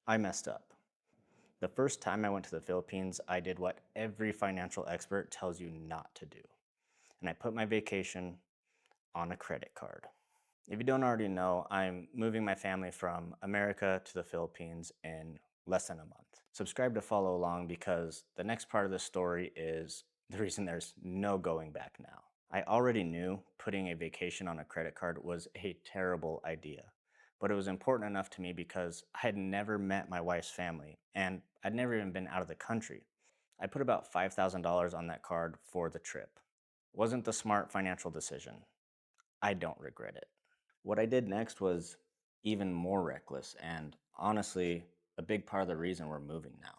I messed up. The first time I went to the Philippines, I did what every financial expert tells you not to do. And I put my vacation on a credit card. If you don't already know, I'm moving my family from America to the Philippines in less than a month. Subscribe to follow along because the next part of the story is the reason there's no going back now. I already knew putting a vacation on a credit card was a terrible idea, but it was important enough to me because I had never met my wife's family and I'd never even been out of the country. I put about $5,000 on that card for the trip. Wasn't the smart financial decision. I don't regret it. What I did next was even more reckless and honestly a big part of the reason we're moving now.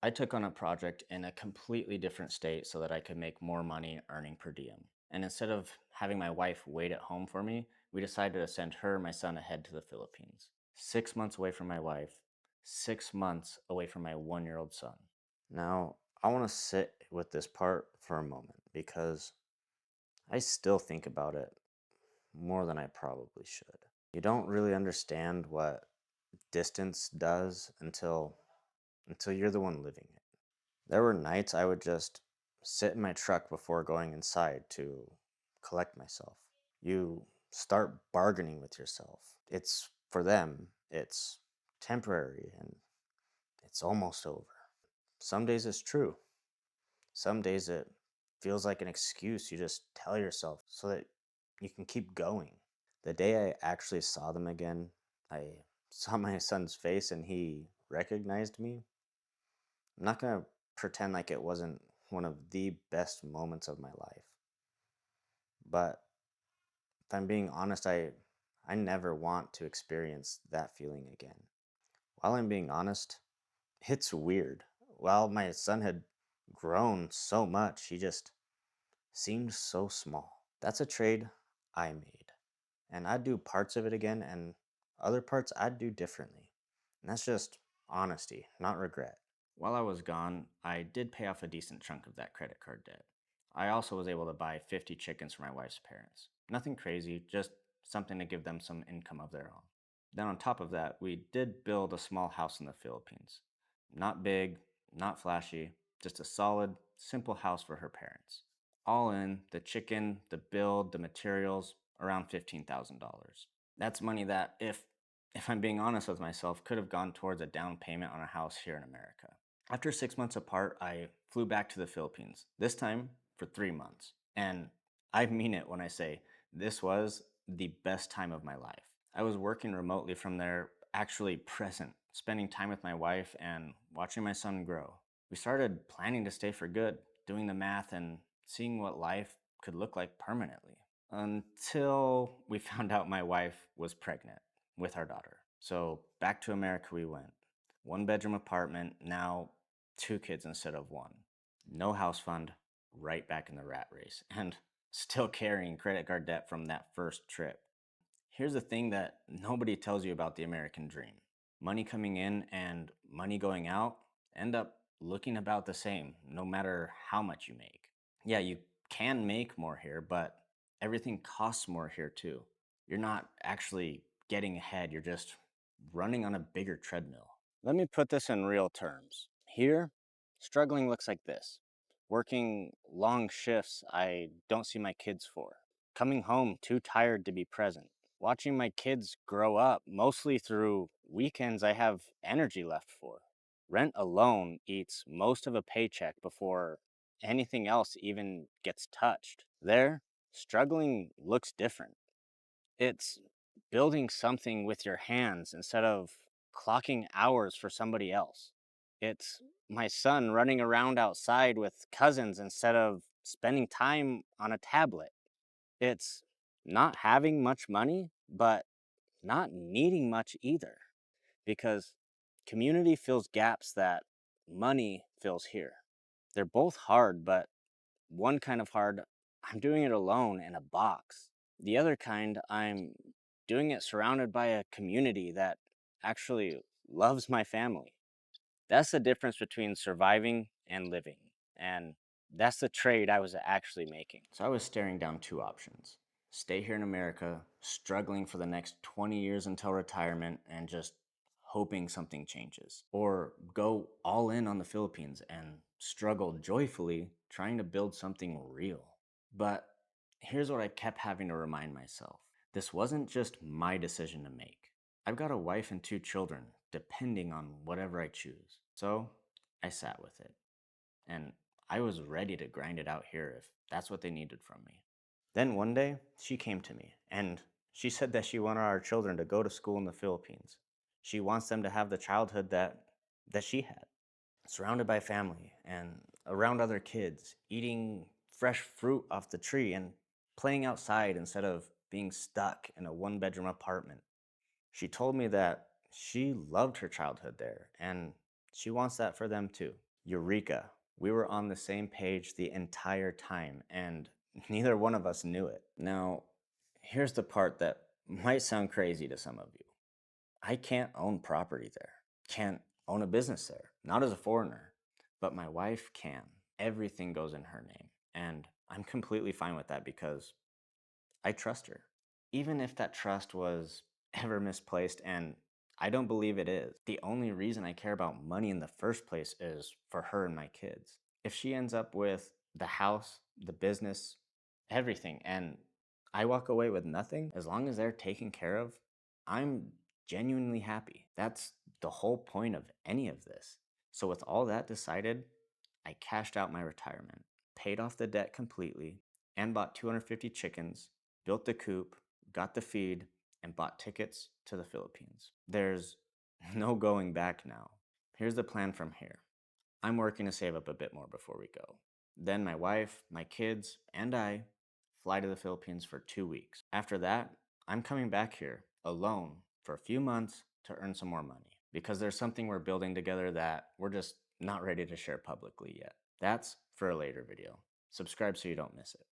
I took on a project in a completely different state so that I could make more money earning per diem. And instead of having my wife wait at home for me, we decided to send her and my son ahead to the Philippines. 6 months away from my wife, 6 months away from my 1-year-old son. Now, I want to sit with this part for a moment because I still think about it more than I probably should. You don't really understand what distance does until you're the one living it. There were nights I would just sit in my truck before going inside to collect myself. You start bargaining with yourself. It's for them, it's temporary and it's almost over. Some days it's true. Some days it feels like an excuse you just tell yourself so that you can keep going. The day I actually saw them again, I saw my son's face and he recognized me. I'm not going to pretend like it wasn't one of the best moments of my life. But if I'm being honest, I never want to experience that feeling again. While I'm being honest, it's weird. While my son had grown so much, he just seemed so small. That's a trade I made. And I'd do parts of it again, and other parts I'd do differently. And that's just honesty, not regret. While I was gone, I did pay off a decent chunk of that credit card debt. I also was able to buy 50 chickens for my wife's parents. Nothing crazy, just something to give them some income of their own. Then, on top of that, we did build a small house in the Philippines. Not big, not flashy, just a solid, simple house for her parents. All in, the chicken, the build, the materials, around $15,000. That's money that, if I'm being honest with myself, could have gone towards a down payment on a house here in America. After 6 months apart, I flew back to the Philippines, this time for 3 months. And I mean it when I say this was the best time of my life. I was working remotely from there, actually present, spending time with my wife and watching my son grow. We started planning to stay for good, doing the math and seeing what life could look like permanently. Until we found out my wife was pregnant with our daughter. So back to America we went. 1-bedroom apartment, now 2 kids instead of one. No house fund, right back in the rat race. And still carrying credit card debt from that first trip. Here's the thing that nobody tells you about the American dream. Money coming in and money going out end up looking about the same, no matter how much you make. Yeah, you can make more here, but everything costs more here too. You're not actually getting ahead, you're just running on a bigger treadmill. Let me put this in real terms. Here, struggling looks like this: working long shifts I don't see my kids for, coming home too tired to be present, watching my kids grow up mostly through weekends I have energy left for. Rent alone eats most of a paycheck before anything else even gets touched. There, struggling looks different. It's building something with your hands instead of clocking hours for somebody else. It's my son running around outside with cousins instead of spending time on a tablet. It's not having much money, but not needing much either, because community fills gaps that money fills here. They're both hard, but one kind of hard, I'm doing it alone in a box. The other kind, I'm doing it surrounded by a community that actually loves my family. That's the difference between surviving and living. And that's the trade I was actually making. So I was staring down two options: stay here in America, struggling for the next 20 years until retirement, and just hoping something changes, or go all in on the Philippines and struggle joyfully trying to build something real. But here's what I kept having to remind myself: this wasn't just my decision to make. I've got a wife and 2 children depending on whatever I choose. So I sat with it, and I was ready to grind it out here if that's what they needed from me. Then one day, she came to me and she said that she wanted our children to go to school in the Philippines. She wants them to have the childhood that she had, surrounded by family and around other kids, eating fresh fruit off the tree and playing outside instead of being stuck in a one-bedroom apartment. She told me that she loved her childhood there and she wants that for them too. Eureka. We were on the same page the entire time, and neither one of us knew it. Now, here's the part that might sound crazy to some of you. I can't own property there, can't own a business there, not as a foreigner, but my wife can. Everything goes in her name, and I'm completely fine with that because I trust her. Even if that trust was ever misplaced, and I don't believe it is, the only reason I care about money in the first place is for her and my kids. If she ends up with the house, the business, everything, and I walk away with nothing, as long as they're taken care of, I'm genuinely happy. That's the whole point of any of this. So, with all that decided, I cashed out my retirement, paid off the debt completely, and bought 250 chickens, built the coop, got the feed, and bought tickets to the Philippines. There's no going back now. Here's the plan from here. I'm working to save up a bit more before we go. Then my wife, my kids, and I fly to the Philippines for 2 weeks. After that, I'm coming back here alone for a few months to earn some more money because there's something we're building together that we're just not ready to share publicly yet. That's for a later video. Subscribe so you don't miss it.